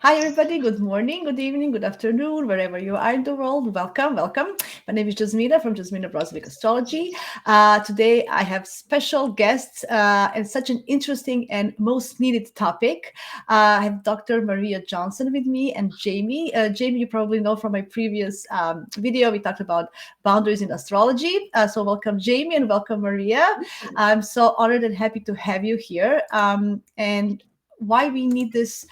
Hi, everybody. Good morning, good evening, good afternoon, wherever you are in the world. Welcome, welcome. My name is Jasmina from Jasmina Brozovich Astrology. Today, I have special guests and such an interesting and most needed topic. I have Dr. Maria Johnson with me and Jaymie. Jaymie, you probably know from my previous video, we talked about boundaries in astrology. So, welcome, Jaymie, and welcome, Maria. I'm so honored and happy to have you here. And why we need this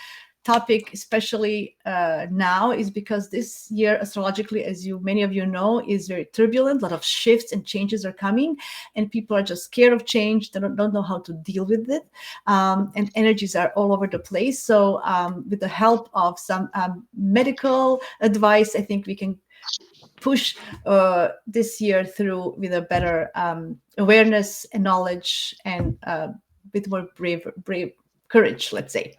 topic, especially now, is because this year, astrologically, as you many of you know, is very turbulent. A lot of shifts and changes are coming, and people are just scared of change. They don't know how to deal with it, and energies are all over the place. So, with the help of some medical advice, I think we can push this year through with a better awareness and knowledge and with more brave courage, let's say.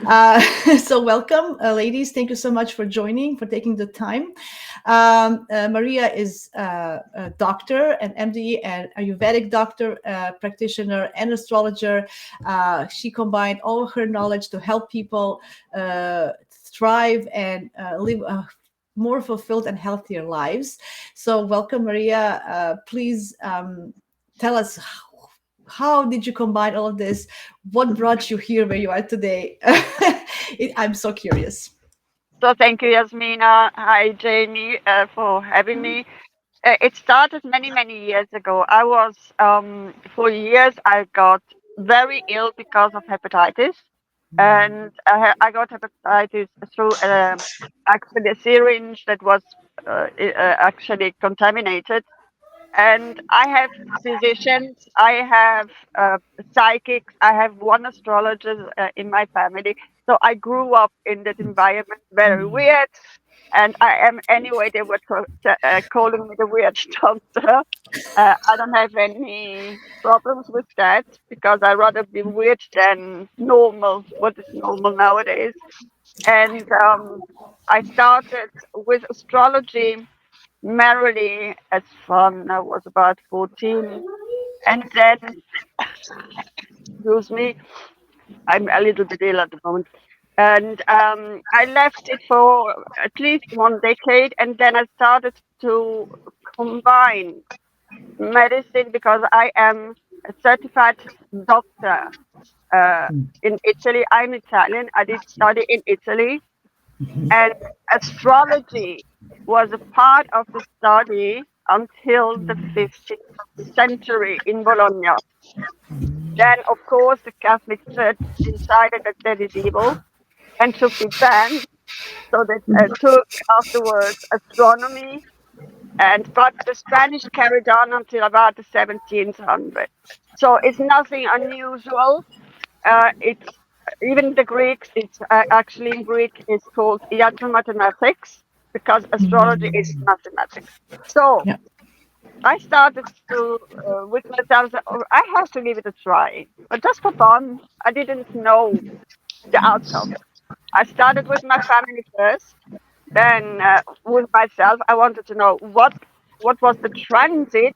uh, so welcome, ladies. Thank you so much for joining, for taking the time. Maria is a doctor, an MD, and Ayurvedic doctor, practitioner, and astrologer. She combined all her knowledge to help people thrive and live more fulfilled and healthier lives. So welcome, Maria. Please tell us, how did you combine all of this? What brought you here where you are today? I'm so curious. So thank you, Jasmina. Hi, Jamie, for having me. It started many, many years ago. For years, I got very ill because of hepatitis. And I got hepatitis through actually a syringe that was actually contaminated. And I have physicians, I have psychics, I have one astrologer in my family. So I grew up in that environment, very weird. And I am anyway. They were calling me the weird doctor. I don't have any problems with that because I rather be weird than normal. What is normal nowadays? And I started with astrology merrily as fun. I was about 14. And then, excuse me, I'm a little bit ill at the moment. And I left it for at least one decade. And then I started to combine medicine because I am a certified doctor in Italy. I'm Italian. I did study in Italy. And astrology was a part of the study until the 15th century in Bologna. Then, of course, the Catholic Church decided that that is evil and took it banned. So they took afterwards astronomy, and but the Spanish carried on until about the 1700s. So it's nothing unusual. It's even the Greeks. It's actually in Greek. It's called iatromathematics because astrology is mathematics. So Yeah. I started to with myself. "Oh, I have to give it a try, but just for fun. I didn't know the outcome. I started with my family first, then with myself. I wanted to know what was the transit.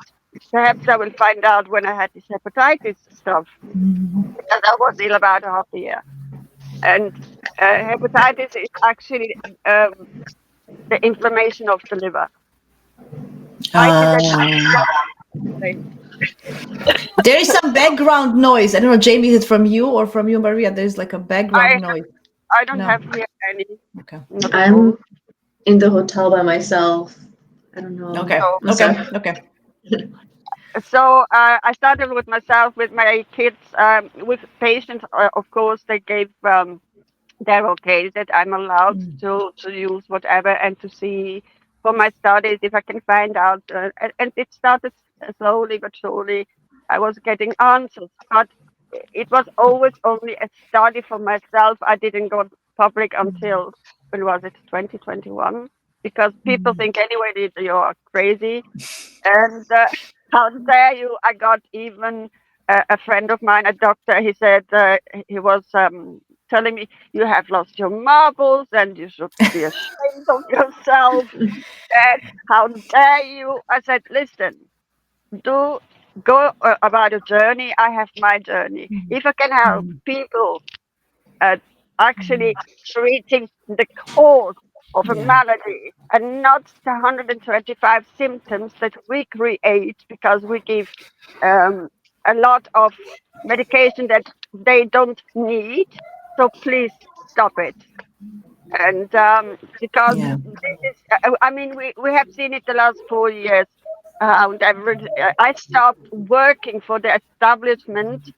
Perhaps I will find out when I had this hepatitis stuff because I was ill about half a year. And hepatitis is actually the inflammation of the liver. Why is it that inflamed? There is some background noise. I don't know, Jamie, is it from you or from you, Maria? There's like a I background noise. I don't No. have here any, Okay. not at all. I'm in the hotel by myself. I don't know. Okay. So I'm Okay. sorry. Okay. I started with myself, with my kids, with patients. Of course, they gave they're okay that I'm allowed to use whatever and to see for my studies if I can find out. And it started slowly but surely. I was getting answers, but it was always only a study for myself. I didn't go public until when was it, 2021? Because people think anyway that you are crazy. And how dare you? I got even a friend of mine, a doctor. He said he was telling me you have lost your marbles and you should be ashamed of yourself. And how dare you? I said, listen, do go about your journey. I have my journey. If I can help people uh, actually treating the cause of a Yeah. malady and not the 125 symptoms that we create because we give um, a lot of medication that they don't need. So please stop it. And because Yeah. this is, I mean, we have seen it the last 4 years. And I stopped working for the establishment.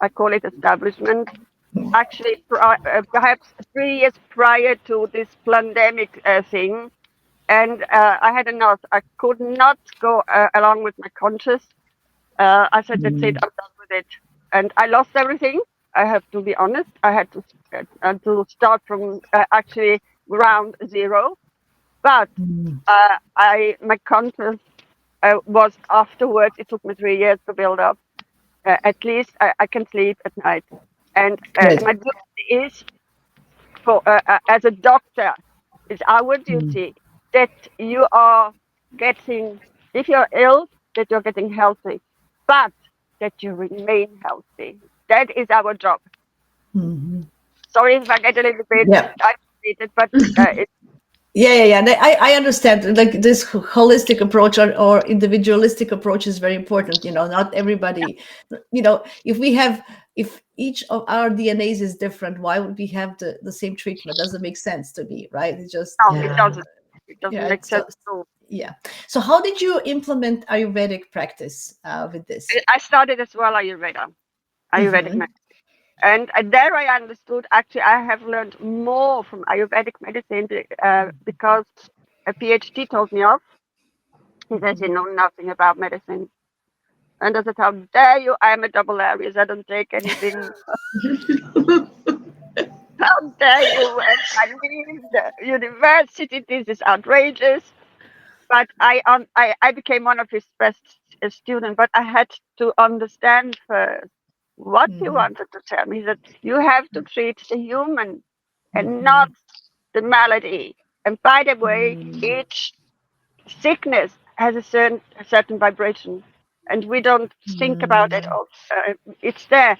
I call it establishment. Actually, perhaps 3 years prior to this pandemic thing, and I had enough. I could not go along with my conscience. I said, "That's it. Mm. I'm done with it," and I lost everything. I have to be honest. I had to start from actually ground zero. But Mm. I my conscience was afterwards. It took me 3 years to build up. At least I can sleep at night, and Good. my duty is for as a doctor, it's our Mm. duty that you are getting, if you're ill, that you're getting healthy, but that you remain healthy. That is our job. Mhm. Sorry if I get a little bit Yeah. agitated, but it's Yeah. I understand. Like this holistic approach or individualistic approach is very important. Not everybody. If each of our DNAs is different, why would we have the same treatment? Doesn't make sense to me, right? It's just no, it Yeah. doesn't. It doesn't yeah. make It's sense just at all. yeah. So how did you implement Ayurvedic practice with this? I started as well Ayurvedic Hmm. medicine. And there I understood, actually, I have learned more from Ayurvedic medicine because a PhD told me off. He says, you know nothing about medicine. And I said, how dare you? I am a double Aries. I don't take anything. How dare you? And I leave the university. This is outrageous. But I became one of his best students. But I had to understand first what he Hmm. wanted to tell me. He said, you have to treat the human and not Hmm. the malady. And by the way, Hmm. each sickness has a certain vibration, and we don't think about it. Hmm. It's there.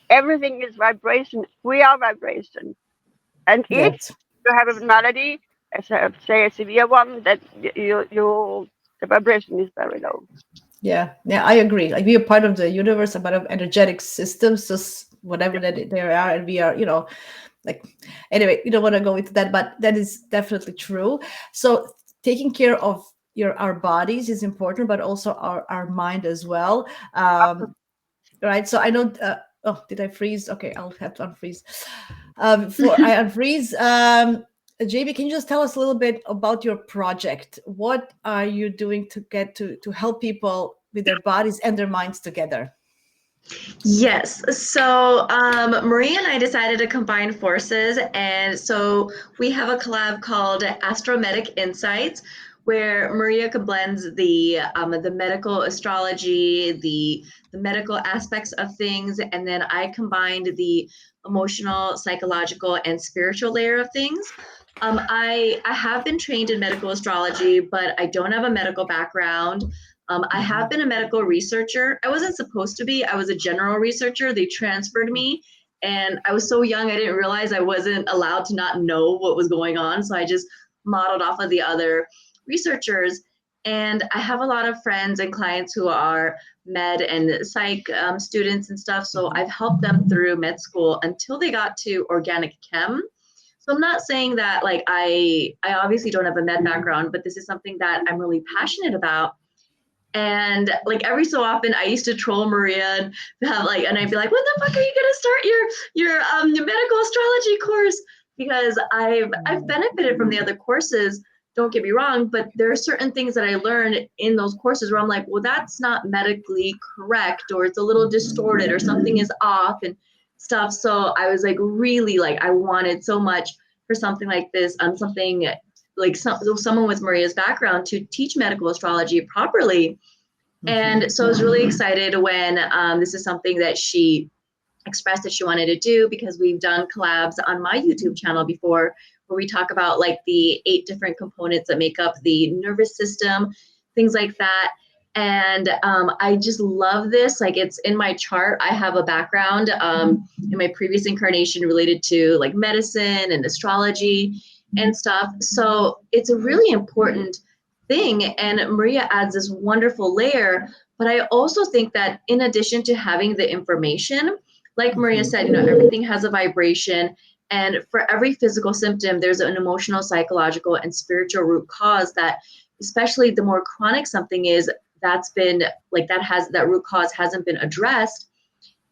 Everything is vibration. We are vibration. And if Yes. you have a malady, say a severe one, that the vibration is very low. Yeah, I agree. Like we are part of the universe, a part of energetic systems, just whatever that they are, and we are, like anyway, you don't want to go into that, but that is definitely true. So taking care of our bodies is important, but also our mind as well. Right. So I know. Oh, did I freeze? Okay, I'll have to unfreeze. Before I unfreeze, JB, can you just tell us a little bit about your project? What are you doing to get to help people with their bodies and their minds together? Yes. So Maria and I decided to combine forces, and so we have a collab called Astromedic Insights, where Maria blends the medical astrology, the medical aspects of things, and then I combined the emotional, psychological, and spiritual layer of things. I have been trained in medical astrology, but I don't have a medical background. I have been a medical researcher. I wasn't supposed to be. I was a general researcher. They transferred me, and I was so young, I didn't realize I wasn't allowed to not know what was going on. So I just modeled off of the other researchers. And I have a lot of friends and clients who are med and psych students and stuff. So I've helped them through med school until they got to organic chem. So I'm not saying that like I obviously don't have a med background, but this is something that I'm really passionate about. And like every so often, I used to troll Maria and have like, and I'd be like, "When the fuck are you gonna start your medical astrology course?" Because I've benefited from the other courses. Don't get me wrong, but there are certain things that I learned in those courses where I'm like, well, that's not medically correct, or it's a little distorted, or something is off and stuff. So I was like, really like, I wanted so much for something like this, something like someone with Maria's background to teach medical astrology properly. Mhm. And so I was really excited when this is something that she expressed that she wanted to do, because we've done collabs on my YouTube channel before where we talk about like the 8 different components that make up the nervous system, things like that. And I just love this. Like, it's in my chart. I have a background in my previous incarnation related to like medicine and astrology and stuff. So it's a really important thing. And Maria adds this wonderful layer. But I also think that in addition to having the information, like Maria said, you know, everything has a vibration. And for every physical symptom, there's an emotional, psychological, and spiritual root cause that, especially the more chronic something is, that's been like that root cause hasn't been addressed.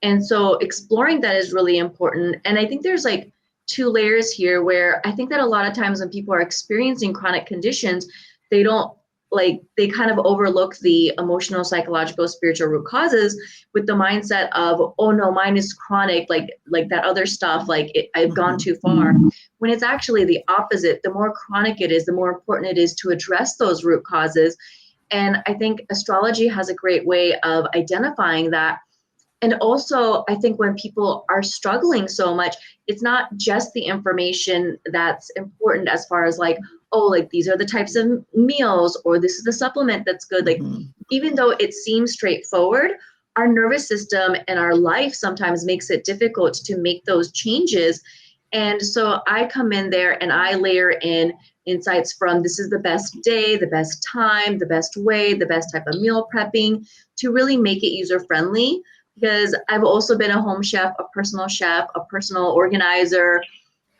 And so exploring that is really important. And I think there's like two layers here where I think that a lot of times when people are experiencing chronic conditions, they don't they kind of overlook the emotional, psychological, spiritual root causes with the mindset of, oh no, mine is chronic, like that other stuff, I've gone too far. When it's actually the opposite. The more chronic it is, the more important it is to address those root causes. And I think astrology has a great way of identifying that. And also, I think when people are struggling so much, it's not just the information that's important as far as like, oh, like these are the types of meals, or this is the supplement that's good. Like, even though it seems straightforward, our nervous system and our life sometimes makes it difficult to make those changes. And so I come in there and I layer in insights from this is the best day, the best time, the best way, the best type of meal prepping to really make it user friendly. Because I've also been a home chef, a personal organizer.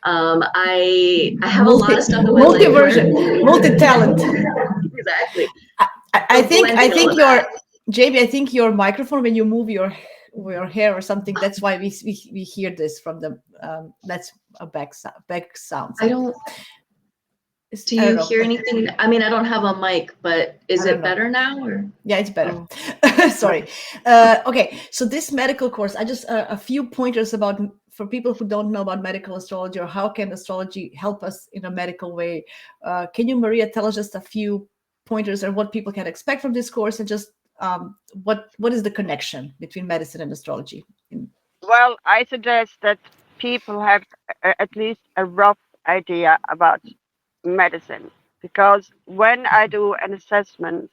I have a lot of stuff in my life. Multi-version, multi-talent. Exactly. I think your Jaymie, I think your microphone, when you move your hair or something, that's why we hear this from the that's a back sound. I don't. Do you hear anything? I mean, I don't have a mic, but is it better now? Or? Yeah, it's better. Sorry. Okay, so this medical course, I just a few pointers about for people who don't know about medical astrology or how can astrology help us in a medical way. Can you, Maria, tell us just a few pointers or what people can expect from this course, and just what is the connection between medicine and astrology? Well, I suggest that people have at least a rough idea about medicine, because when I do an assessment,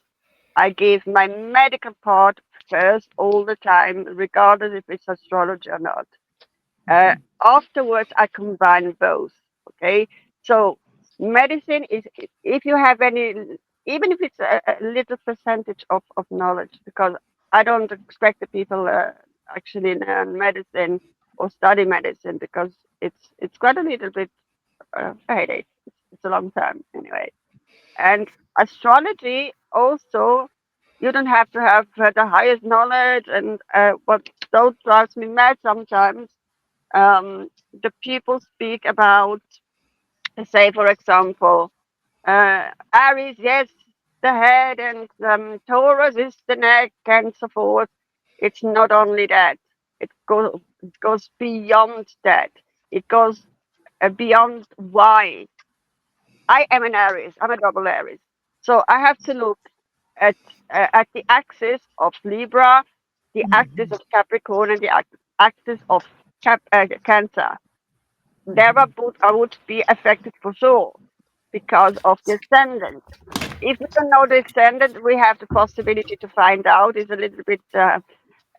I give my medical part first all the time, regardless if it's astrology or not. Afterwards, I combine both. Okay, so medicine is, if you have any, even if it's a little percentage of knowledge, because I don't expect the people actually learn medicine or study medicine, because it's quite a little bit a headache. It's a long time anyway. And astrology also, you don't have to have the highest knowledge. And what so drives me mad sometimes, the people speak about, say, for example, Aries, yes, the head, and Taurus is the neck, and so forth. It's not only that. It goes beyond that. It goes beyond why. I am an Aries. I'm a double Aries. So I have to look at the axis of Libra, the axis of Capricorn, and the axis of Cancer. There I would be affected for sure because of the ascendant. If we don't know the ascendant, we have the possibility to find out. It's a little bit a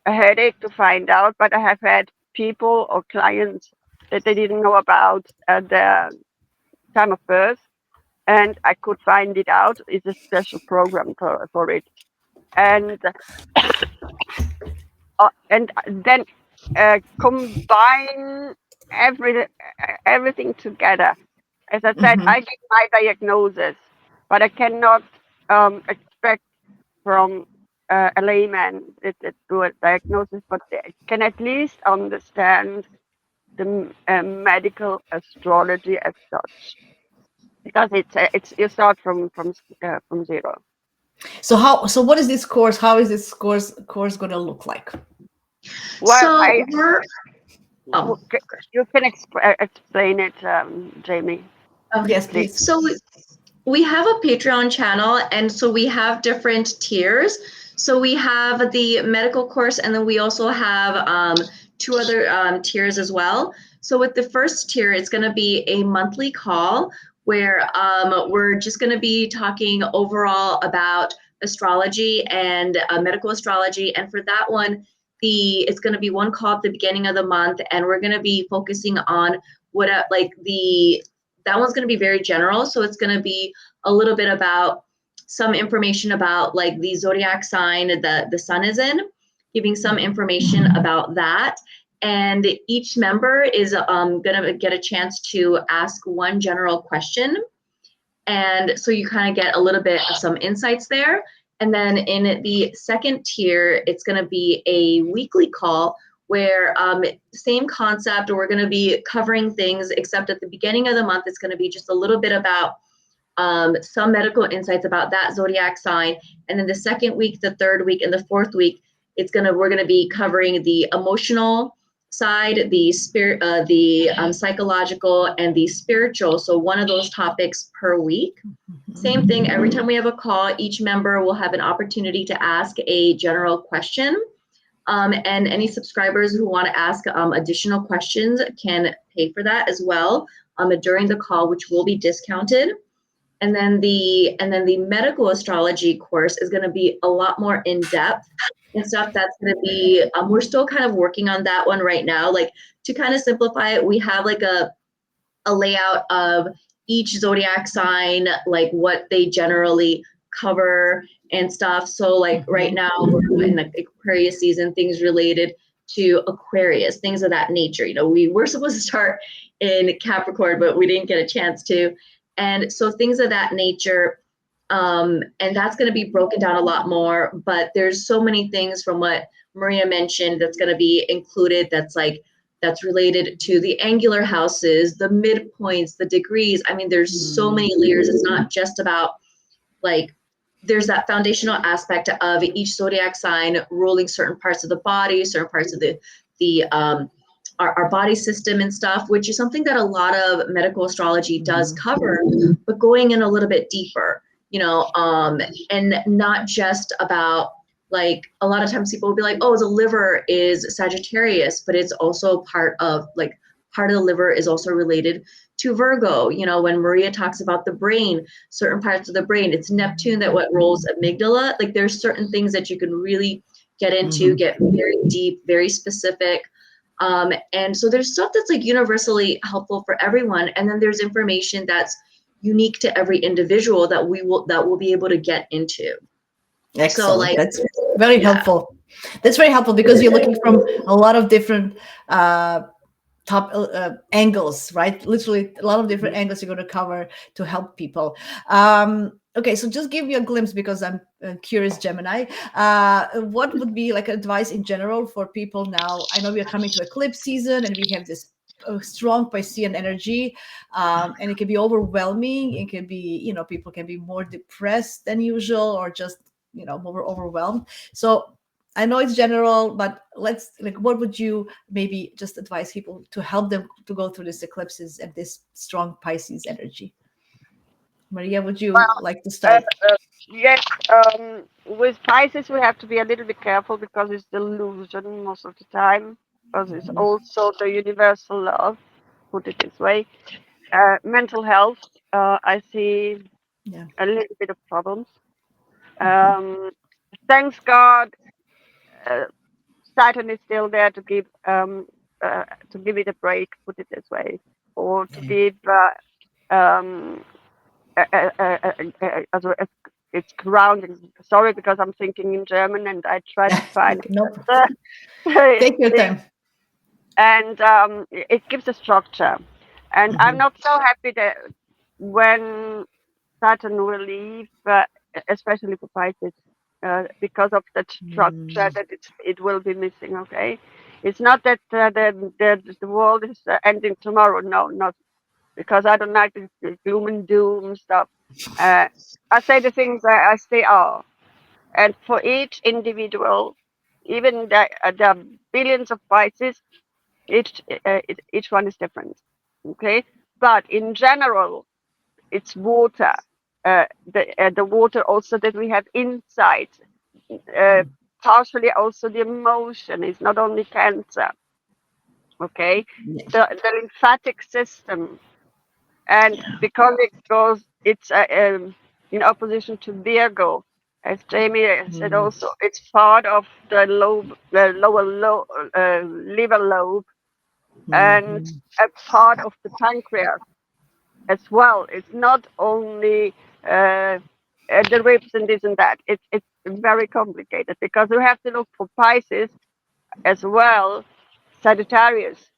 headache to find out, but I have had people or clients that they didn't know about their time of birth, and I could find it out. It's a special program for it. And then combine everything together. As I said, I give my diagnosis, but I cannot expect from a layman that do a diagnosis, but they can at least understand the medical astrology as such, because it's you start from zero. So what is this course? How is this course going to look like? Well, So we're. You can explain it, Jaymie. Yes, please. So we have a Patreon channel, and so we have different tiers. So we have the medical course, and then we also have two other tiers as well. So with the first tier, it's going to be a monthly call where we're just going to be talking overall about astrology and medical astrology. And for that one, it's going to be one call at the beginning of the month, and we're going to be focusing on what that one's going to be very general. So it's going to be a little bit about some information about like the zodiac sign that the sun is in, giving some information about that. And each member is going to get a chance to ask one general question. And so you kind of get a little bit of some insights there. And then in the second tier, it's going to be a weekly call where same concept, we're going to be covering things, except at the beginning of the month, it's going to be just a little bit about some medical insights about that zodiac sign. And then the second week, the third week, and the fourth week, we're going to be covering the emotional side, the spirit, the psychological, and the spiritual. So one of those topics per week. Same thing, every time we have a call, each member will have an opportunity to ask a general question. And any subscribers who want to ask additional questions can pay for that as well during the call, which will be discounted. And then the medical astrology course is going to be a lot more in depth and stuff. That's going to be we're still kind of working on that one right now. Like, to kind of simplify it, we have like a layout of each zodiac sign, like what they generally cover and stuff. So like right now we're in the Aquarius season, things related to Aquarius, things of that nature. You know, we were supposed to start in Capricorn, but we didn't get a chance to. And so things of that nature, and that's going to be broken down a lot more. But there's so many things from what Maria mentioned that's going to be included. That's related to the angular houses, the midpoints, the degrees. I mean, there's so many layers. It's not just about like, there's that foundational aspect of each zodiac sign ruling certain parts of the body, certain parts of our body system and stuff, which is something that a lot of medical astrology does cover, but going in a little bit deeper, you know, and not just about, like, a lot of times people will be like, oh, the liver is Sagittarius, but it's also part of the liver is also related to Virgo. You know, when Maria talks about the brain, certain parts of the brain, it's Neptune that what rolls amygdala. Like, there's certain things that you can really get into, get very deep, very specific. And so there's stuff that's like universally helpful for everyone. And then there's information that's unique to every individual that we'll be able to get into. Excellent. So, like, that's very helpful. That's very helpful because you're looking from a lot of different top angles, right? Literally a lot of different angles you're going to cover to help people. Okay, so just give me a glimpse, because I'm curious, Gemini. What would be like advice in general for people now? I know we are coming to eclipse season and we have this strong Piscean energy, and it can be overwhelming. It can be, you know, people can be more depressed than usual, or just, you know, more overwhelmed. So I know it's general, but let's, like, what would you maybe just advise people to help them to go through these eclipses and this strong Pisces energy? Maria, would you like to start? Yes, with Pisces we have to be a little bit careful because it's delusion most of the time, because it's also the universal love, put it this way. Mental health, I see a little bit of problems. Thanks God, Saturn is still there to give it a break, put it this way, or to give it's grounding. Sorry, because I'm thinking in German and I try to find Nope. Take your time. And it gives a structure. And I'm not so happy that when Saturn will leave, especially for Pisces, because of that structure that it will be missing. Okay, it's not that the world is ending tomorrow. No, not because I don't like the gloom and doom stuff. I say the things as they are, and for each individual, even there are billions of Pisces, each one is different. Okay, but in general, it's water. The water also that we have inside, partially also the emotion is not only Cancer. Okay, the lymphatic system, and because it's in opposition to Virgo, As Jaymie said, Mm-hmm. also it's part of the liver lobe, and Mm-hmm. a part of the pancreas as well. It's not only the ribs and this and that. It's very complicated because we have to look for Pisces as well, Sagittarius.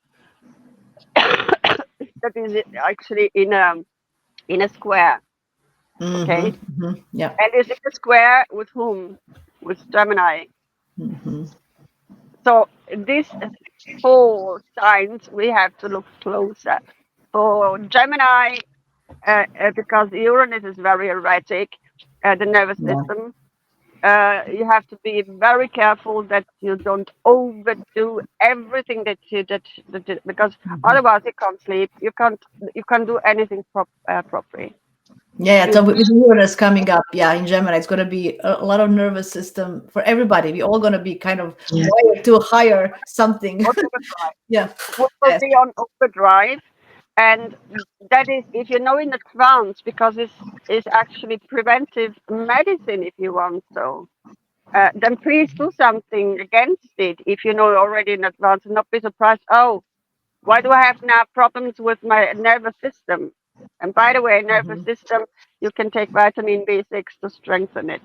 That is actually in a square, Mm-hmm. okay? Mm-hmm. Yeah. And is in a square with whom? With Gemini. Mm-hmm. So these four signs we have to look closer. For Gemini, because Uranus is very erratic, the nervous Yeah. system. You have to be very careful that you don't overdo everything because Mm-hmm. otherwise you can't sleep. You can't do anything properly. Yeah, yeah. You So with Uranus coming up, yeah, in Gemini, it's going to be a lot of nervous system for everybody. We're all going to be kind of Yeah. wired to higher something. on overdrive. Yeah. We will Yes. be on overdrive, and that is if you know in advance because this is actually preventive medicine if you want so. Then please do something against it if you know already in advance and not be surprised. Oh, why do I have now problems with my nervous system? And by the way, nervous Mhm. system, you can take vitamin B6 to strengthen it.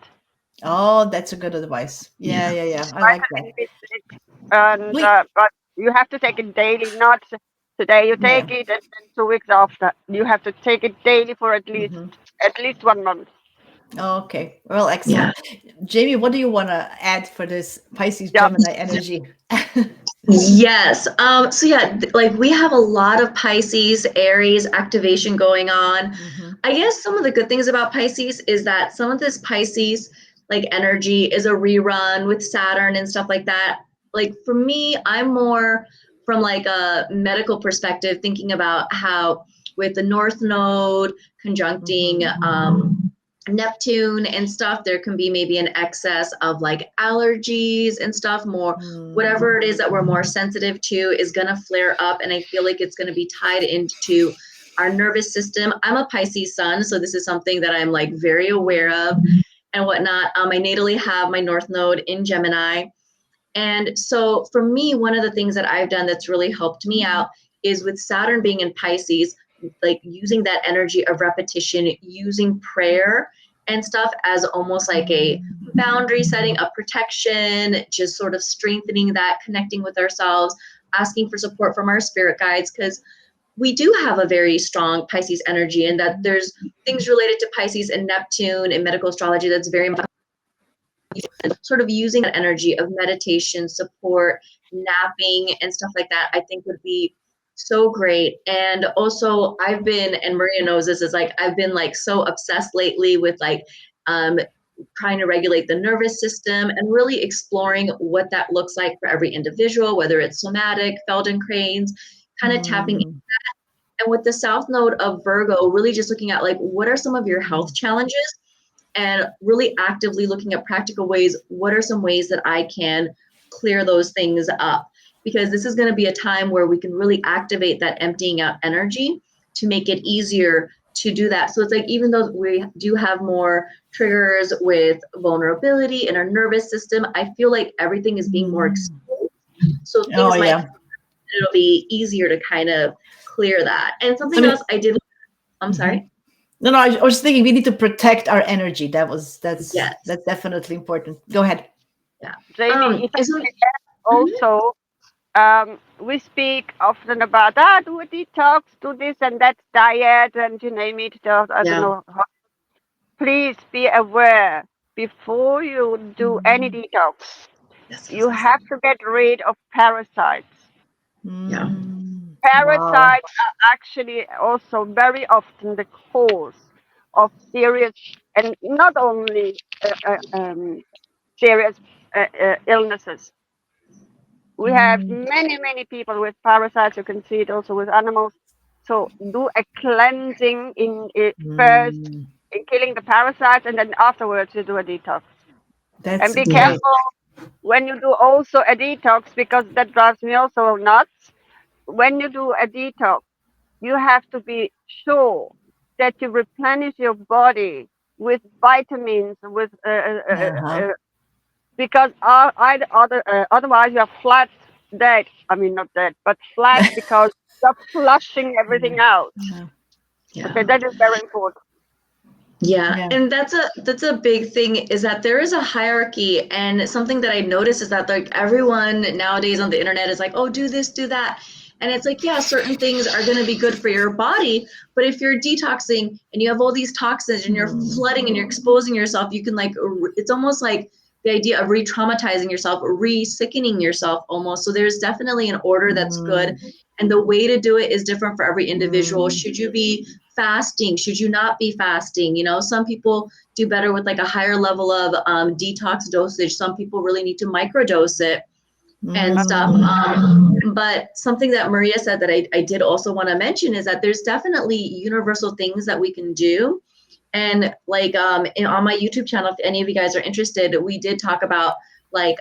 Oh, that's a good advice. Yeah, Yeah. yeah, yeah. I like that. Vitamin B6, and We, but you have to take it daily, not today you yeah. take it and then 2 weeks after. You have to take it daily for Hmm. at least 1 month. Okay. Well, Yeah. excellent. Jamie, what do you want to add for this Pisces Yeah. Gemini energy? Yes. So yeah, like we have a lot of Pisces, Aries activation going on. Hmm. I guess some of the good things about Pisces is that some of this Pisces like energy is a rerun with Saturn and stuff like that. Like for me, I'm more from like a medical perspective, thinking about how with the North Node Hmm. conjuncting Neptune and stuff, there can be maybe an excess of like allergies and stuff, more Hmm. whatever it is that we're more sensitive to is going to flare up. And I feel like it's going to be tied into our nervous system. I'm a Pisces sun, so this is something that I'm like very aware of and whatnot. I natally have my North Node in Gemini. And so for me, one of the things that I've done that's really helped me out is with Saturn being in Pisces, like using that energy of repetition, using prayer and stuff as almost like a boundary setting, a protection, just sort of strengthening that, connecting with ourselves, asking for support from our spirit guides, because we do have a very strong Pisces energy, and that there's things related to Pisces and Neptune in medical astrology that's very much sort of using that energy of meditation, support, napping, and stuff like that, I think would be so great. And also, I've been, and Maria knows this, is like I've been like so obsessed lately with like um, trying to regulate the nervous system and really exploring what that looks like for every individual, whether it's somatic, Feldenkrain's, kind of tapping. Hmm. And with the South Node of Virgo, really just looking at like what are some of your health challenges and really actively looking at practical ways. What are some ways that I can clear those things up? Because this is going to be a time where we can really activate that emptying out energy to make it easier to do that. So it's like, even though we do have more triggers with vulnerability in our nervous system, I feel like everything is being more Hmm. exposed. So Oh, things might, yeah. it'll be easier to kind of clear that. And I something mean, else I did, I'm mhm. sorry. No, no, I was thinking we need to protect our energy. Yes. That's definitely important. Go ahead. Yeah. Jamie, if I And so, may add also, we speak often about do a detox, do this and that diet, and you name it. I don't yeah. know. Please be aware before you do any detox. Yes, yes, You yes. have to get rid of parasites. Yeah. Mm. Wow. Parasites are actually also very often the cause of serious, and not only serious illnesses. We have Mm. many people with parasites. You can see it also with animals. So do a cleansing in it first, Mm. in killing the parasites, and then afterwards you do a detox. And That's be Yeah. great. careful when you do also a detox because that drives me also nuts. When you do a detox, you have to be sure that you replenish your body with vitamins, with Uh-huh. because otherwise you are flat dead. I mean, not dead, but flat because you're flushing everything out. Yeah. Okay, Yeah. that is very important. Yeah, Yeah. and that's a big thing is that there is a hierarchy, and something that I noticed is that like everyone nowadays on the internet is like, oh, do this, do that. And it's like, yeah, certain things are going to be good for your body, but if you're detoxing and you have all these toxins and you're Mm. flooding and you're exposing yourself, you can like it's almost like the idea of re-traumatizing yourself, re-sickening yourself almost. So there's definitely an order that's good, Mm. and the way to do it is different for every individual. Mm. Should you be fasting? Should you not be fasting? You know, some people do better with like a higher level of detox dosage. Some people really need to microdose it and stuff. Mm. But something that Maria said that I did also want to mention is that there's definitely universal things that we can do. And like on my YouTube channel, if any of you guys are interested, we did talk about like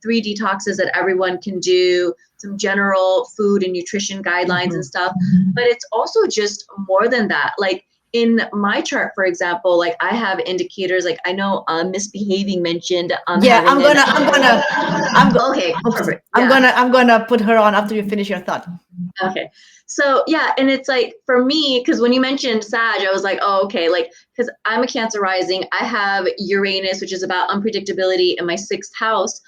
3 detoxes that everyone can do, some general food and nutrition guidelines and Mhm. stuff. But it's also just more than that. Like in my chart, for example, like I have indicators, like I know misbehaving mentioned Yeah, having an okay, oops, perfect. Yeah. I'm gonna put her on after you finish your thought. Okay. So yeah, and it's like for me, because when you mentioned Sag, I was like, oh, okay, like because I'm a Cancer rising, I have Uranus, which is about unpredictability in my 6th house.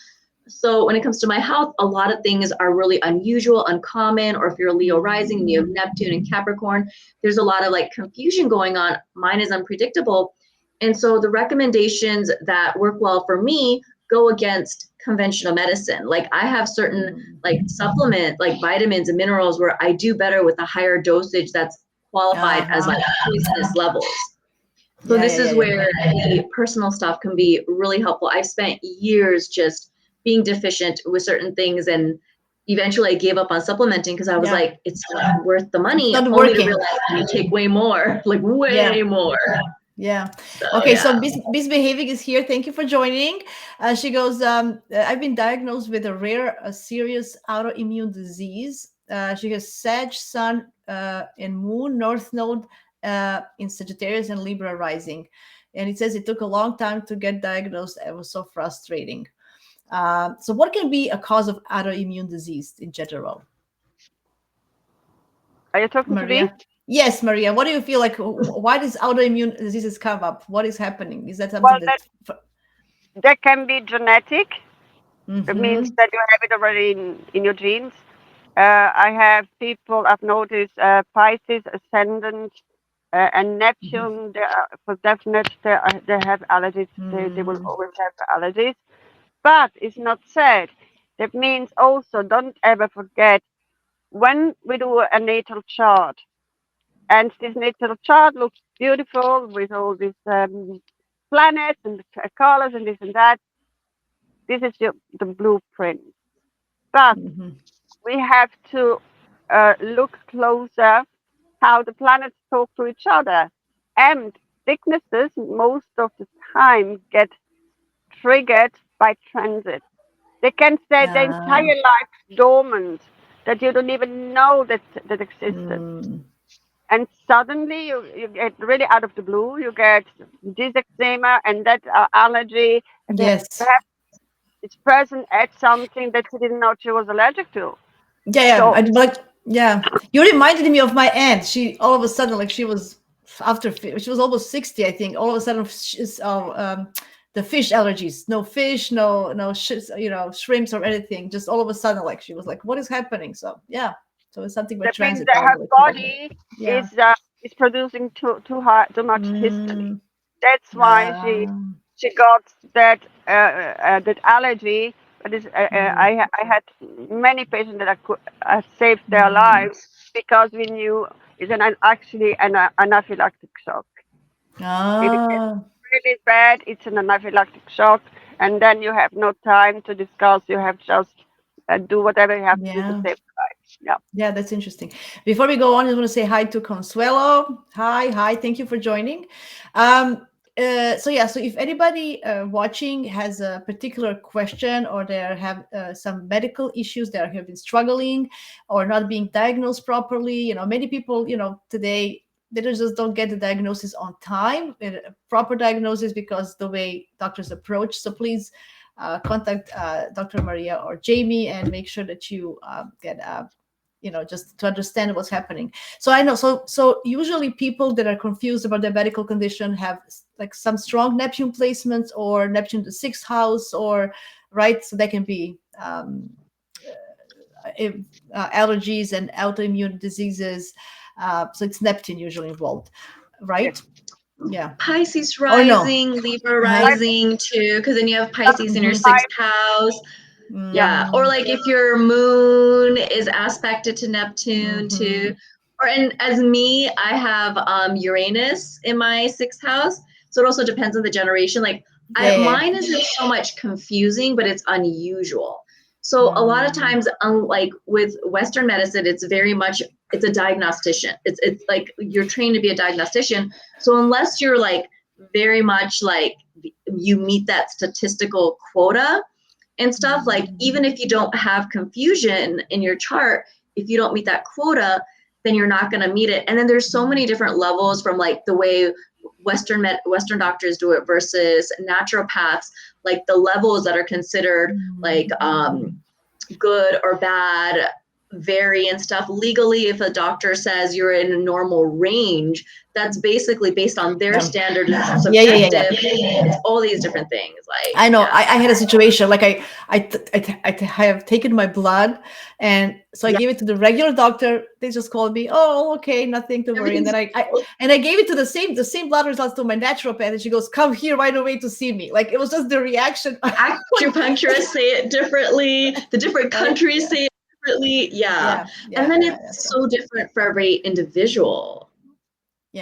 So when it comes to my health, a lot of things are really unusual, uncommon, or if you're a Leo rising and you have Neptune and Capricorn, there's a lot of like confusion going on. Mine is unpredictable. And so the recommendations that work well for me go against conventional medicine. Like I have certain like supplement, like vitamins and minerals where I do better with a higher dosage that's qualified as Uh-huh. like poisonous levels. So Yeah, this yeah, yeah, is yeah. where the personal stuff can be really helpful. I've spent years just being deficient with certain things, and eventually I gave up on supplementing because I was Yeah. like, it's not worth the It's money, not only to working. realize you take way more, like Yeah. way more. Yeah. So Okay. yeah. So Misbehaving is here. Thank you for joining. She goes, I've been diagnosed with a rare, serious autoimmune disease. She has Sag, Sun, and Moon, North Node in Sagittarius and Libra rising. And it says it took a long time to get diagnosed. It was so frustrating. So, what can be a cause of autoimmune disease in general? Are you talking to me? Maria? Yes, Maria. What do you feel like? Why does autoimmune diseases come up? What is happening? Is that Well, something that that? that can be genetic. It means Mm-hmm. that you have it already in your genes. I have people I've noticed Pisces ascendant and Neptune. They are, for definite, they have allergies. They will Mm-hmm. always have allergies. But it's not said. That means also don't ever forget when we do a natal chart, and this natal chart looks beautiful with all these planets and the colors and this and that. This is the blueprint. But Mm-hmm. we have to look closer how the planets talk to each other. And sicknesses most of the time get triggered by transit. They can stay the entire Uh, life dormant that you don't even know that existed. mm, And suddenly you get really out of the blue, you get this eczema and that allergy, and yes. perhaps this person ate something that she didn't know she was allergic to. Yeah, yeah. So Like, yeah. You reminded me of my aunt. She all of a sudden, like, she was she was almost 60, I think. All of a sudden, she's the fish allergies. No fish, no shrimps or anything. Just all of a sudden, like, she was like, "What is happening?" So yeah. So it's something with that means transit that her probably too. body Yeah. is producing too much histamine. Mm, That's why she got that allergy. But mm, I had many patients that I could saved their mm. lives because we knew it's actually an anaphylactic shock. If it gets Ah, really bad, it's an anaphylactic shock, and then you have no time to discuss. You have just do whatever you have to do to yeah. save lives. Yeah. Yeah, that's interesting. Before we go on, I just want to say hi to Consuelo. Hi, hi. Thank you for joining. Um, so if anybody watching has a particular question or they have some medical issues that have been struggling or not being diagnosed properly, many people, today they just don't get the diagnosis on time, proper diagnosis, because the way doctors approach. So please contact Dr. Maria or Jaymie and make sure that you get just to understand what's happening. So I know, so usually people that are confused about their medical condition have like some strong Neptune placements or Neptune in the sixth house, or right, so they can be allergies and autoimmune diseases. So it's Neptune usually involved, Yes. right? Yeah. Pisces Or no? rising, Libra Uh-huh. rising too, because then you have Pisces in your Mhm. sixth house. Yeah, or like if your moon is aspected to Neptune too, or and as me, I have Uranus in my sixth house, so it also depends on the generation. Like mine isn't so much confusing, but it's unusual. So a lot of times, like with Western medicine, it's very much it's a diagnostician. It's like you're trained to be a diagnostician. So unless you're like very much like you meet that statistical quota and stuff, like even if you don't have confusion in your chart, if you don't meet that quota, then you're not going to meet it. And then there's so many different levels from like the way Western doctors do it versus naturopaths, like the levels that are considered like good or bad vary and stuff. Legally, if a doctor says you're in a normal range, that's basically based on their standard and subjective. It's all these different things. Like I know, I had a situation like I have taken my blood, and so I gave it to the regular doctor. They just called me, oh, okay, nothing to worry. And then I gave it to the same blood results to my naturopath, and she goes, come here right away to see me. Like it was just the reaction. Acupuncturists say it differently. The different countries say it differently. And then it's so different for every individual. So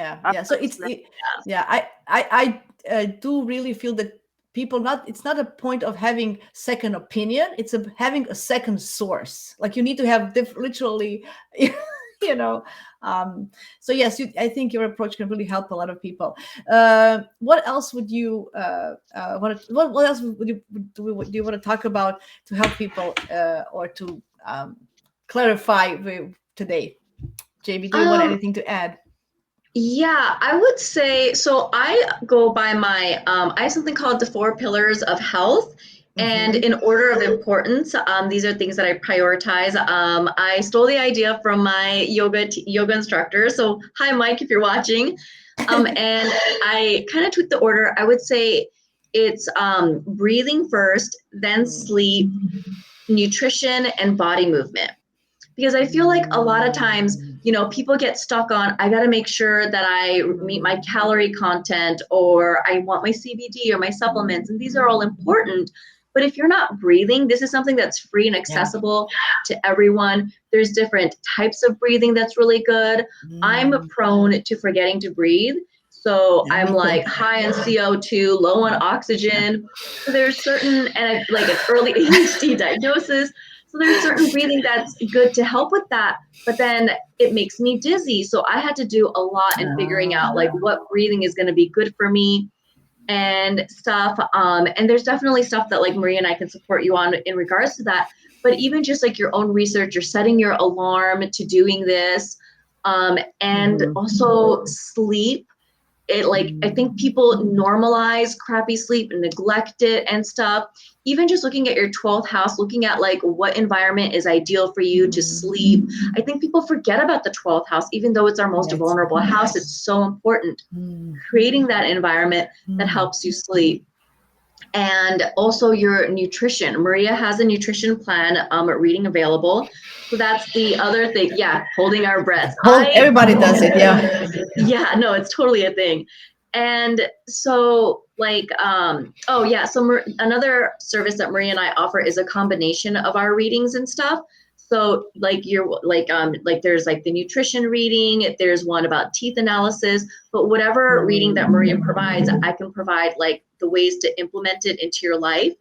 I do really feel that people, it's not a point of having second opinion, it's having a second source. Like you need to have literally so yes, I think your approach can really help a lot of people. What else would you what else do you want to talk about to help people or to clarify today? Jaymie, do you want anything to add? Yeah, I would say, so I go by my, I have something called the 4 pillars of health. And in order of importance, these are things that I prioritize. I stole the idea from my yoga instructor. So hi, Mike, if you're watching. And I kind of tweaked the order. I would say it's breathing first, then sleep, nutrition, and body movement. Because I feel like a lot of times, people get stuck on, I got to make sure that I meet my calorie content, or I want my CBD or my supplements. And these are all important. But if you're not breathing, this is something that's free and accessible to everyone. There's different types of breathing that's really good. I'm prone to forgetting to breathe. So I'm like high on CO2, low on oxygen. So there's certain, and like an early ADHD diagnosis. So there's certain breathing that's good to help with that, but then it makes me dizzy. So I had to do a lot in figuring out like what breathing is going to be good for me and stuff. And there's definitely stuff that like Maria and I can support you on in regards to that. But even just like your own research, you're setting your alarm to doing this. And also sleep. I think people normalize crappy sleep and neglect it and stuff. Even just looking at your 12th house, looking at like what environment is ideal for you to sleep. I think people forget about the 12th house, even though it's our most vulnerable house. It's so important. Creating that environment that helps you sleep. And also your nutrition. Maria has a nutrition plan reading available. So that's the other thing. Yeah, holding our breath. Everybody does it, Yeah, no, it's totally a thing. And so so another service that Maria and I offer is a combination of our readings and stuff. So like there's like the nutrition reading, there's one about teeth analysis, but whatever reading that Maria provides, I can provide like the ways to implement it into your life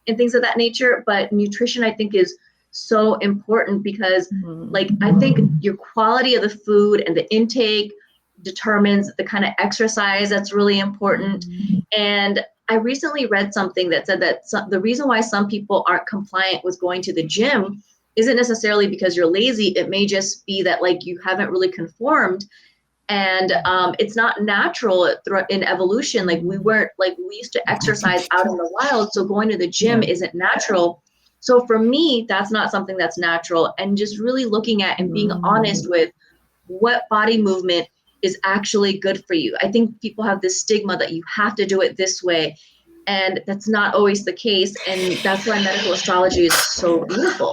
and things of that nature. But nutrition, I think, is so important because like I think your quality of the food and the intake determines the kind of exercise that's really important. And I recently read something that said that the reason why some people aren't compliant with going to the gym isn't necessarily because you're lazy. It may just be that like you haven't really conformed And it's not natural in evolution. Like we used to exercise out in the wild, so going to the gym isn't natural. So for me, that's not something that's natural. And just really looking at and being honest with what body movement is actually good for you. I think people have this stigma that you have to do it this way, and that's not always the case. And that's why medical astrology is so beautiful.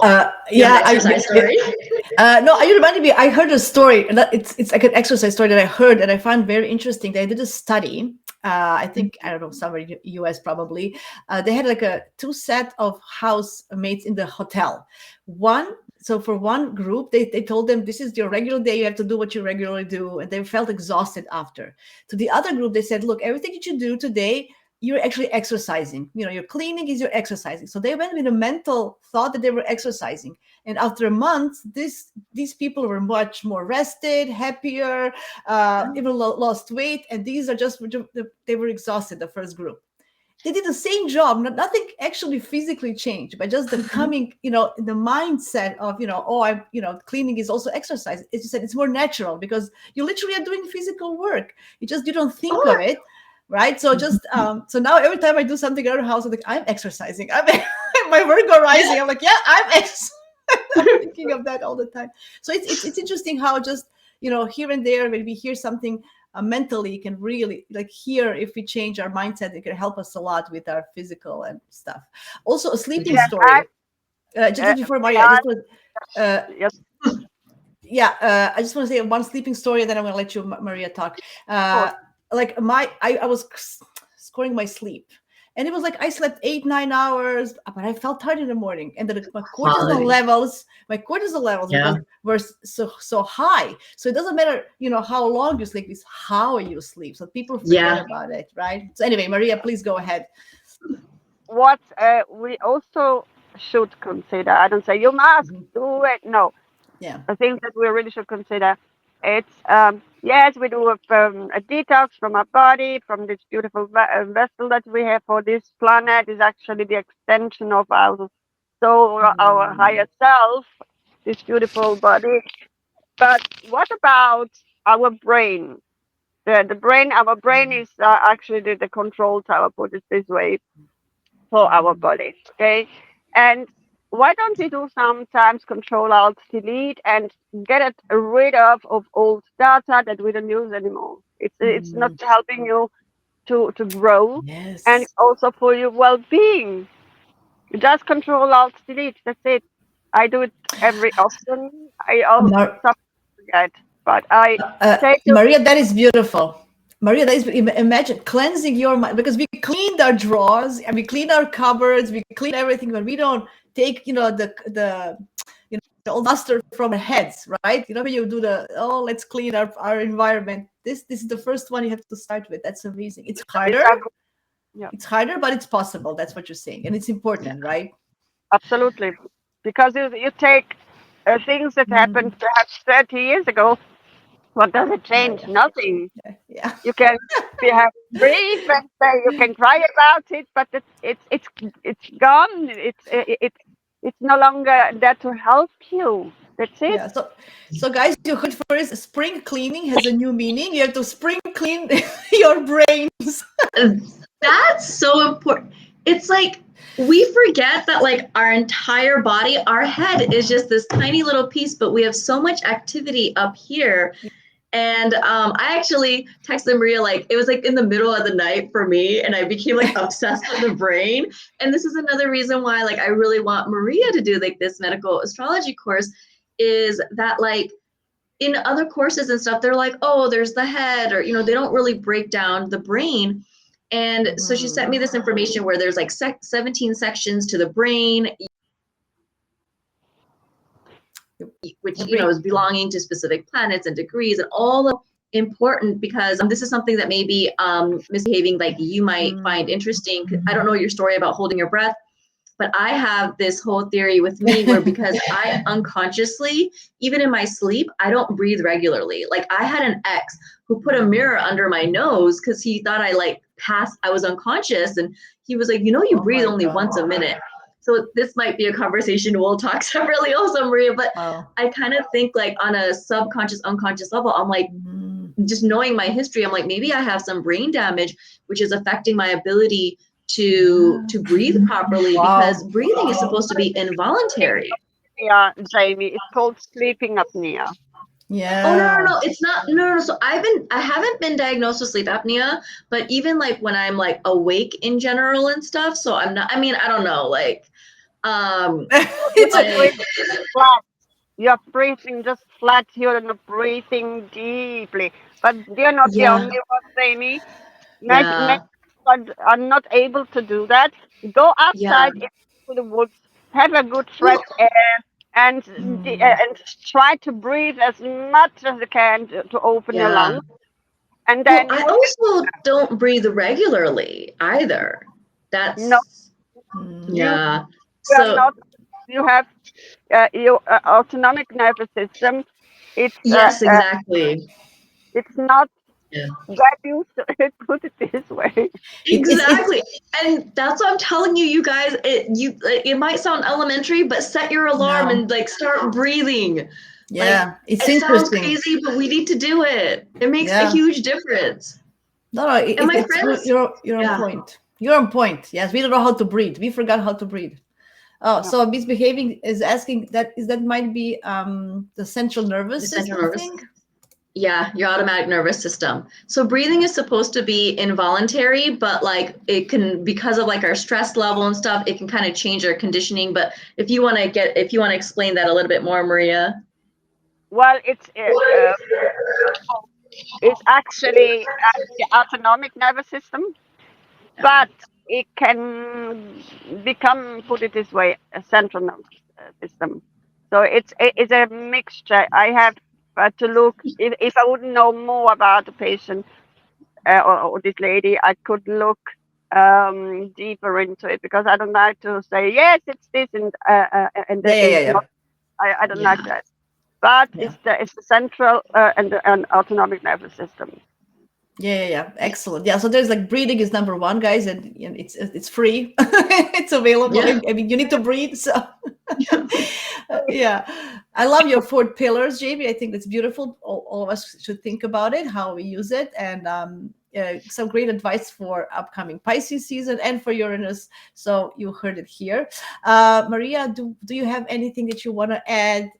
You have an exercise story? No, you reminded me. I heard a story, and it's like an exercise story that I heard, and I found very interesting. They did a study. I think I don't know, somewhere in the U.S. probably. They had like a 2 set of housemates in the hotel. So for one group, they told them this is your regular day. You have to do what you regularly do, and they felt exhausted after. To the other group, they said, "Look, everything that you do today, you're actually exercising. You know, your cleaning is your exercising." So they went with a mental thought that they were exercising. And after a month, these people were much more rested, happier, even lost weight. And these are just, they were exhausted, the first group. They did the same job. Nothing actually physically changed, but just the coming, the mindset of, cleaning is also exercise. It's just that it's more natural because you literally are doing physical work. You don't think of it. Right. So so now every time I do something around the house, I'm like, I'm exercising. My Virgo rising. I'm like, yeah, I'm exercising. I'm thinking of that all the time. So it's interesting how just, here and there, when we hear something mentally, can really here, if we change our mindset, it can help us a lot with our physical and stuff. Also a sleeping story. Just before Maria, I just want I just want to say one sleeping story, and then I'm going to let you, Maria, talk. I was scoring my sleep, and it was like I slept 8-9 hours, but I felt tired in the morning, and then my cortisol levels were so high. So it doesn't matter, how long you sleep, it's how you sleep. So people forget about it, right? So anyway, Maria, please go ahead. What we also should consider, I don't say you must do it. No. Yeah. I think that we really should consider. It's yes, we do a detox from our body, from this beautiful vessel that we have for this planet. Is actually the extension of our soul, our higher self, this beautiful body. But what about our brain? Our brain is actually the control tower, put it this way, for our body. Okay, and why don't we do sometimes Control Alt Delete and get rid of old data that we don't use anymore? It's not helping you to grow, and also for your well-being. You just Control Alt Delete. That's it. I do it every often. I forget, but I take Maria, that is beautiful. Maria, imagine cleansing your mind, because we cleaned our drawers and we clean our cupboards, we clean everything, but we don't take, the old duster from our heads, right? When you do let's clean our environment. This is the first one you have to start with. That's amazing. It's harder. It's harder, but it's possible. That's what you're saying, and it's important, right? Absolutely, because you take things that happened perhaps 30 years ago. What does it change? Nothing. Yeah. You can have grief and you can cry about it, but it's gone. It's no longer there to help you. That's it. Yeah. So guys, you heard first. Spring cleaning has a new meaning. You have to spring clean your brains. That's so important. It's like we forget that our entire body, our head is just this tiny little piece, but we have so much activity up here. And I actually texted Maria, it was in the middle of the night for me, and I became obsessed with the brain. And this is another reason why I really want Maria to do this medical astrology course, is that in other courses and stuff, they're oh, there's the head, or they don't really break down the brain. And so she sent me this information where there's 17 sections to the brain, which is belonging to specific planets and degrees and all important, because this is something that maybe misbehaving you might find interesting. I don't know your story about holding your breath, but I have this whole theory with me where, because I unconsciously, even in my sleep, I don't breathe regularly. I had an ex who put a mirror under my nose because he thought I was unconscious, and he was like, you breathe only once a minute. So this might be a conversation we'll talk separately also, Maria, but I kind of think on a subconscious, unconscious level, I'm just knowing my history, I'm like, maybe I have some brain damage, which is affecting my ability to breathe properly, because breathing is supposed to be involuntary. Yeah, Jaymie, it's called sleeping apnea. Oh, no, Yeah. it's not. No. So I haven't been diagnosed with sleep apnea, but even like when I'm like awake in general and stuff. So I'm not. I mean, I don't know. Like, It's You're a, breathing flat. You're breathing just flat. You're not breathing deeply. But you're not the yeah, only one, Jamie. Many yeah, are not able to do that. Go yeah, outside into the woods, have a good fresh well, air, and mm, and try to breathe as much as you can to open your yeah. lungs, and Well, then I you also don't breathe regularly either. know That's, mm, you yeah. are So not. You have your autonomic nervous system. It's uh, yes, uh, exactly. it's not Yeah. that used to it. Put it this way. it's Exactly. And that's what I'm telling you, you guys, it might sound elementary, but set your alarm no, and like start breathing. Like, yeah, it's it sounds interesting. crazy, but we need to do it. It makes a Yeah, huge difference. no, And my it's friends, you're on yeah. point. You're on point. Yes, we don't know how to breathe. We forgot how to breathe. Oh, Yeah. so misbehaving is asking that is that might be the central The nervous central system nervous, thing. yeah, your automatic nervous system. So breathing is supposed to be involuntary, but like it can, because of like our stress level and stuff, it can kind of change our conditioning. But if you want to explain that a little bit more, Maria. Well, it's actually the autonomic nervous system, Yeah. but it can become, put it this way, a central nervous system. So it's a mixture. I have to look, if I wouldn't know more about the patient or this lady, I could look deeper into it, because I don't like to say yes, it's this, and Yeah, that yeah, yeah, is yeah, not. I don't like Yeah. that. But yeah. it's the central and autonomic nervous system. Yeah, yeah, yeah. Excellent. Yeah. So there's like breathing is number one, guys, and it's free. It's available. Yeah. I mean, you need to breathe. So yeah, I love your four pillars, Jamie. I think that's beautiful. All of us should think about it, how we use it, and some great advice for upcoming Pisces season and for Uranus. So you heard it here. Maria, do you have anything that you want to add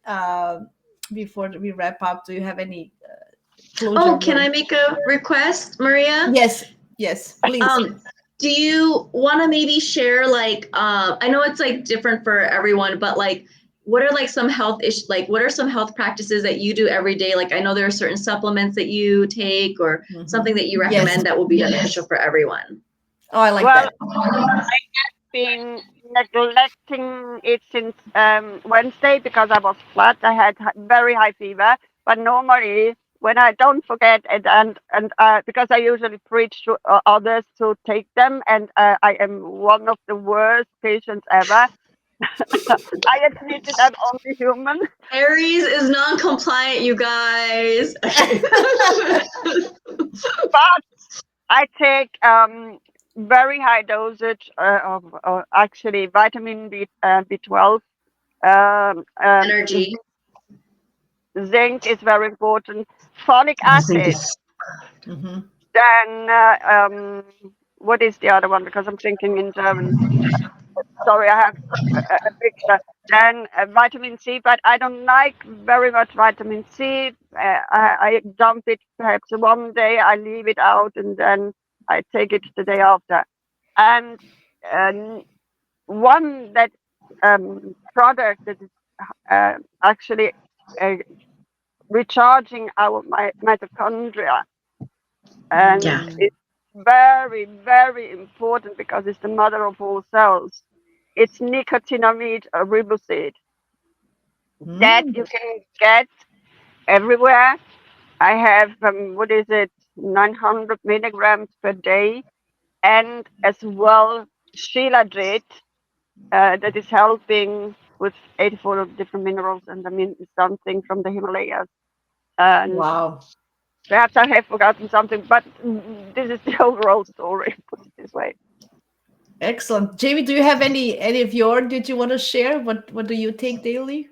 before we wrap up? Do you have any closure Oh, can word? I make a request, Maria? Yes, yes, please. Um, do you want to maybe share like I know it's like different for everyone, but like what are like some health issues, like what are some health practices that you do every day? Like I know there are certain supplements that you take or Mhm. something that you Yes. recommend that will be beneficial for everyone. Oh, I like Well, that. been neglecting it since Wednesday because I was flat. I had very high fever, but normally when I don't forget it, and because I usually preach to others to take them, and I am one of the worst patients ever. I admit it. I'm only human, Aries is non-compliant, you guys. Okay. but I take very high dosage of actually vitamin B12. Um, um, Energy. Zinc is very important. Folic acid. Hmm. Then what is the other one? Because I'm thinking in German. Sorry, I have a picture. Then vitamin C, but I don't like very much vitamin C. I dump it perhaps one day, I leave it out, and then I take it the day after. And um, one that product that is actually uh, recharging our mitochondria, and Yeah. Mm. it's very, very important because it's the mother of all cells. It's nicotinamide riboside that Mm. you can get everywhere. I have what is it, 900 milligrams per day, and as well shilajit that is helping with 84 different minerals, and I mean something from the Himalayas. And Wow. perhaps I have forgotten something, but this is the overall story. Put it this way. Excellent. Jamie, do you have any of your did you want to share? What do you take daily?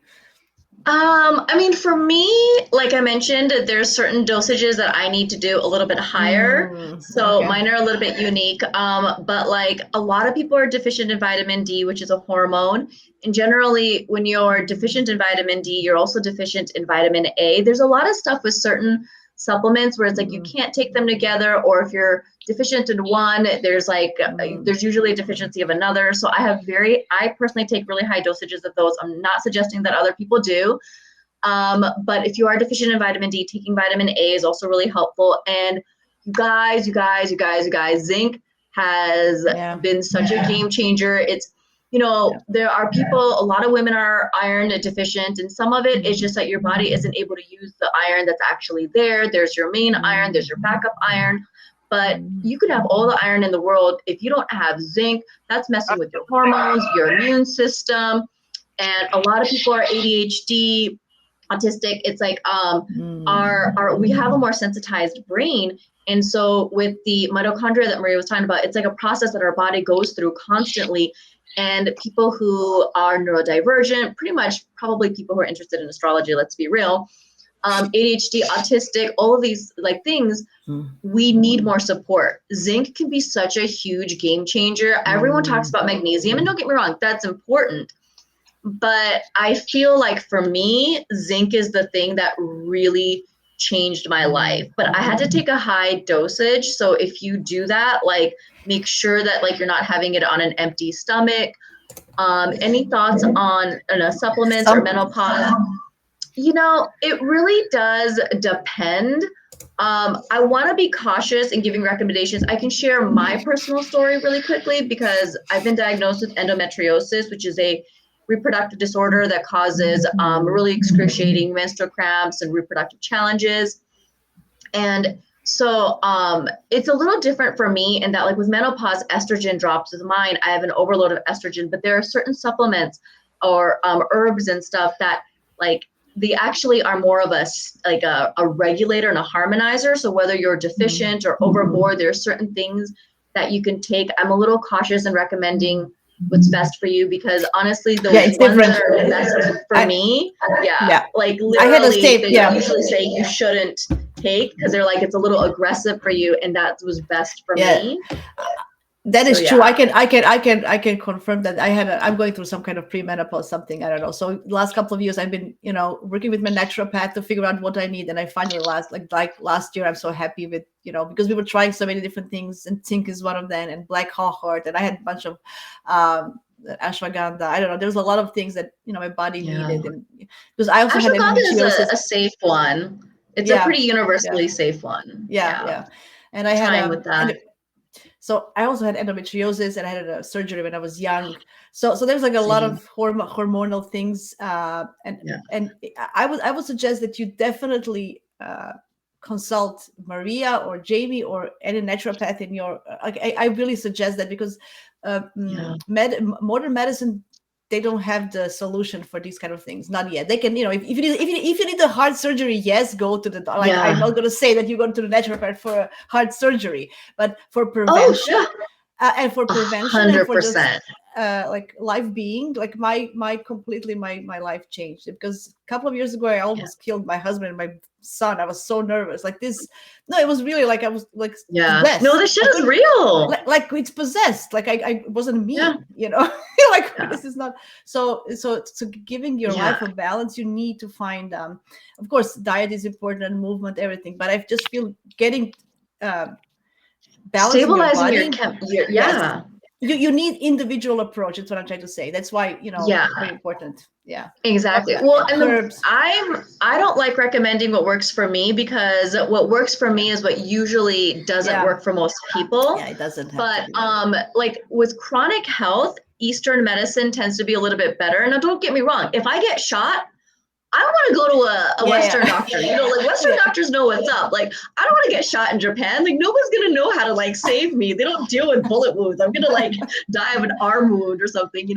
I mean, for me, like I mentioned, there's certain dosages that I need to do a little bit higher. So Okay. mine are a little bit unique. But like a lot of people are deficient in vitamin D, which is a hormone. And generally, when you're deficient in vitamin D, you're also deficient in vitamin A. There's a lot of stuff with certain supplements where it's like you can't take them together, or if you're deficient in one, there's like there's usually a deficiency of another. So I personally take really high dosages of those. I'm not suggesting that other people do. But if you are deficient in vitamin D, taking vitamin A is also really helpful. And you guys, zinc has Yeah. been such a game changer. It's, you know, there are people, a lot of women are iron deficient, and some of it is just that your body isn't able to use the iron that's actually there. There's your main iron, there's your backup iron. But you could have all the iron in the world. If you don't have zinc, that's messing with your hormones, your immune system. And a lot of people are ADHD, autistic. It's like our we have a more sensitized brain. And so with the mitochondria that Maria was talking about, it's like a process that our body goes through constantly. And people who are neurodivergent, pretty much probably people who are interested in astrology, let's be real, ADHD, autistic, all of these like things, we need more support. Zinc can be such a huge game changer. Everyone talks about magnesium, and don't get me wrong, that's important. But I feel like for me, zinc is the thing that really changed my life. But I had to take a high dosage. So if you do that, like make sure that like you're not having it on an empty stomach. Any thoughts on supplements or menopause? You know, it really does depend. I want to be cautious in giving recommendations. I can share my personal story really quickly because I've been diagnosed with endometriosis, which is a reproductive disorder that causes really excruciating menstrual cramps and reproductive challenges. And so it's a little different for me in that, like with menopause, estrogen drops. With mine, I have an overload of estrogen, but there are certain supplements or herbs and stuff that like they actually are more of a regulator and a harmonizer. So whether you're deficient or overboard, there are certain things that you can take. I'm a little cautious in recommending what's best for you because honestly, the ones different. that are best for me, like I had a literally, same, they usually say you shouldn't take because they're like it's a little aggressive for you, and that was best for me. That is true. I can confirm that I'm going through some kind of premenopause, something, I don't know. So last couple of years I've been, working with my naturopath to figure out what I need. And I finally like last year, I'm so happy with, because we were trying so many different things, and zinc is one of them, and black heart, and I had a bunch of ashwagandha. I don't know. There's a lot of things that, my body needed. And because I also had endometriosis. Is a safe one. It's a pretty universally safe one. Yeah. And I had with that. So I also had endometriosis, and I had a surgery when I was young. So there's like a lot of hormonal things, and I would suggest that you definitely consult Maria or Jaymie or any naturopath in your. I really suggest that because modern medicine, they don't have the solution for these kind of things, not yet. They can, if you need a heart surgery, yes, go to the I'm not going to say that you go to the naturopath for a heart surgery, but for prevention and for prevention 100%. And for just like life being like my life changed because a couple of years ago I almost killed my husband and my son. I was so nervous like this. No, it was really like I was like possessed. No, this shit is real. Like it's possessed. Like I wasn't me, like this is not so giving your life a balance. You need to find of course diet is important and movement, everything, but I just feel getting stabilizing your body, you need individual approach. That's what I'm trying to say. That's why very important. Yeah, exactly. Well, and I don't like recommending what works for me because what works for me is what usually doesn't work for most people. Yeah, it doesn't. But like with chronic health, Eastern medicine tends to be a little bit better. Now, don't get me wrong. If I get shot, I don't want to go to a Western doctor. Like Western doctors know what's up. Like, I don't want to get shot in Japan. Like, nobody's going to know how to like save me. They don't deal with bullet wounds. I'm going to like die of an arm wound or something,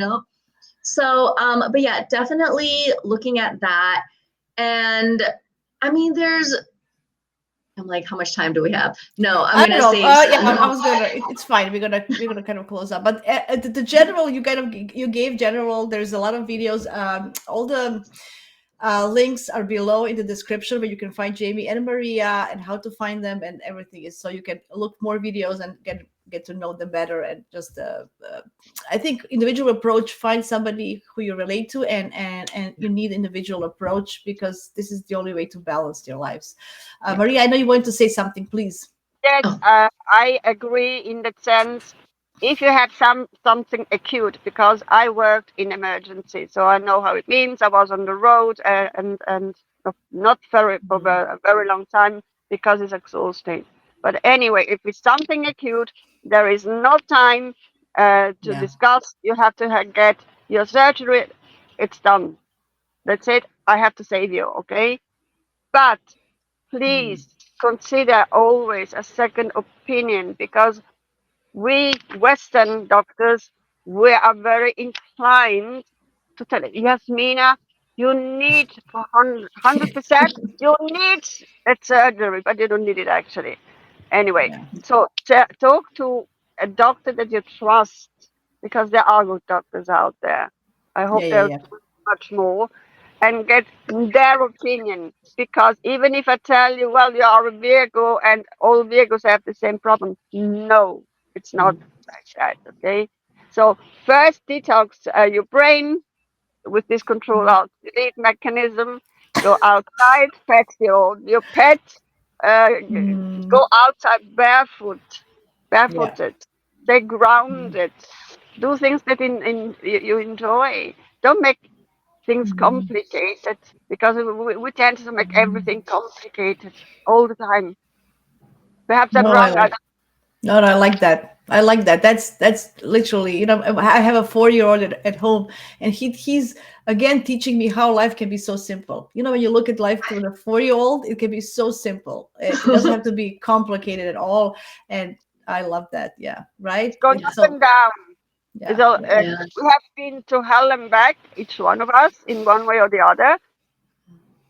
So, but yeah, definitely looking at that. And I mean, I'm like, how much time do we have? No, I'm going to say. I was going to, it's fine. We're going to kind of close up, but the general, you gave general, there's a lot of videos, all the links are below in the description where you can find Jaymie and Maria and how to find them and everything is so you can look more videos and get to know them better and just I think individual approach. Find somebody who you relate to and you need individual approach because this is the only way to balance your lives. Maria, I know you wanted to say something, please. Yes, Oh. I agree in that sense. If you had something acute, because I worked in emergency, so I know how it means. I was on the road and not very for a very long time because it's exhausting. But anyway, if it's something acute, there is no time to Yeah. discuss. You have to get your surgery. It's done. That's it. I have to save you. Okay, but please consider always a second opinion because we Western doctors, we are very inclined to tell it, Jasmina, you need for 100%, you need that surgery, but you don't need it actually. Anyway, Yeah. so talk to a doctor that you trust because there are good doctors out there. I Yeah. hope Yeah. there's Yeah. much more and get their opinion because even if I tell you, well, you are a Virgo and all Virgos have the same problem, no, it's not like that. Okay, so first detox your brain with this control alt delete mechanism. Go outside, pet your pet. Mm, Go outside yeah. barefooted. Stay grounded. Do things that you enjoy. Don't make things complicated because we tend to make everything complicated all the time. Perhaps I'm No, I wrong. I like. No, no, I like that. I like that. That's literally, I have a 4-year-old at home, and he's again teaching me how life can be so simple. When you look at life through the 4-year-old, it can be so simple. It doesn't have to be complicated at all, and I love that. Yeah, right. goes It's up so and down. yeah, So yeah, Yeah. we have been to hell and back, each one of us, in one way or the other.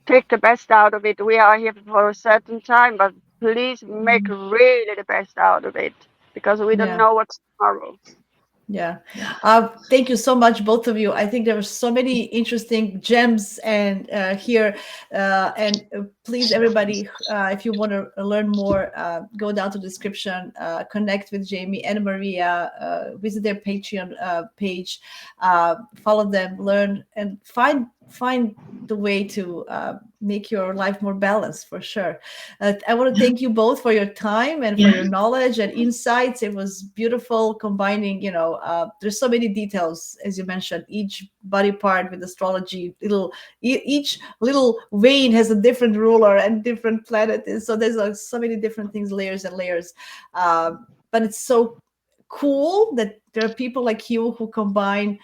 Take the best out of it. We are here for a certain time, but please make really the best out of it because we don't yeah. know what's tomorrow. Yeah. Thank you so much, both of you. I think there were so many interesting gems and here. And please, everybody, if you want to learn more, go down to the description, connect with Jaymie and Maria, visit their Patreon page, follow them, learn, and find the way to make your life more balanced for sure. I want to thank you both for your time and for Yeah. your knowledge and insights. It was beautiful combining, there's so many details, as you mentioned, each body part with astrology, each little vein has a different ruler and different planet. And so there's like so many different things, layers and layers. But it's so cool that there are people like you who combine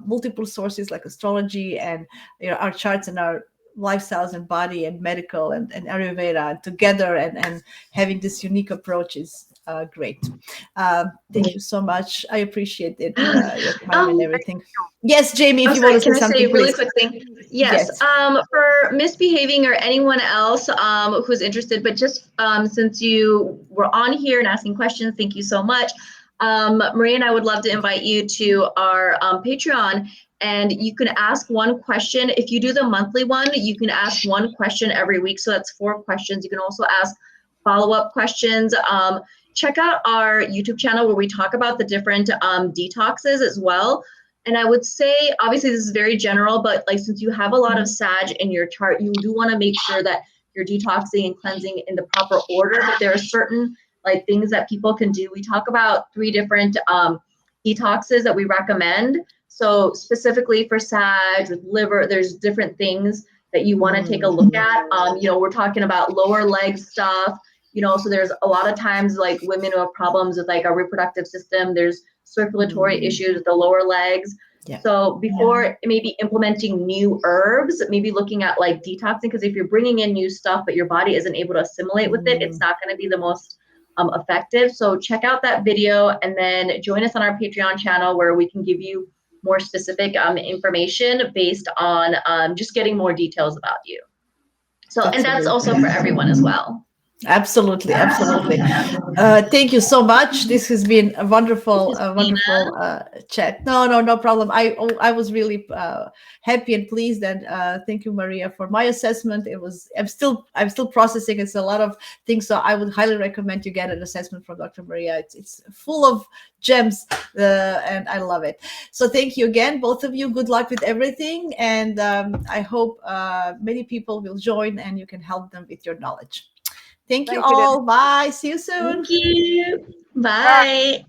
multiple sources like astrology and our charts and our lifestyles and body and medical and Ayurveda together and having this unique approach is great. Thank you so much. I appreciate it, your time and Um, everything. Yes, Jaymie, if I'm you want sorry, to say can I say something, a really please. quick thing? Yes. Yes. For misbehaving or anyone else who's interested, but just since you were on here and asking questions, thank you so much. Maria and I would love to invite you to our Patreon, and you can ask one question. If you do the monthly one, you can ask one question every week. So that's 4 questions. You can also ask follow-up questions. Check out our YouTube channel where we talk about the different detoxes as well. And I would say, obviously, this is very general, but like since you have a lot of Sag in your chart, you do want to make sure that you're detoxing and cleansing in the proper order. But there are certain like things that people can do. We talk about 3 different detoxes that we recommend. So specifically for Sag with liver, there's different things that you want to take a look at. We're talking about lower leg stuff. So there's a lot of times like women who have problems with like our reproductive system. There's circulatory issues with the lower legs. Yeah. So before maybe implementing new herbs, maybe looking at like detoxing, because if you're bringing in new stuff but your body isn't able to assimilate with it, it's not going to be the most effective. So check out that video and then join us on our Patreon channel where we can give you more specific information based on just getting more details about you. So, and that's Absolutely. also for everyone as well. Absolutely, absolutely. Thank you so much. This has been a wonderful Jasmina. chat. No, no, no problem. I was really happy and pleased, and thank you, Maria, for my assessment. It was I'm still processing. It's a lot of things, so I would highly recommend you get an assessment from Dr. Maria. It's full of gems, and I love it. So thank you again, both of you. Good luck with everything, and I hope many people will join, and you can help them with your knowledge. Thank you Thank you. all. Bye. See you soon. Thank you. Bye. Bye.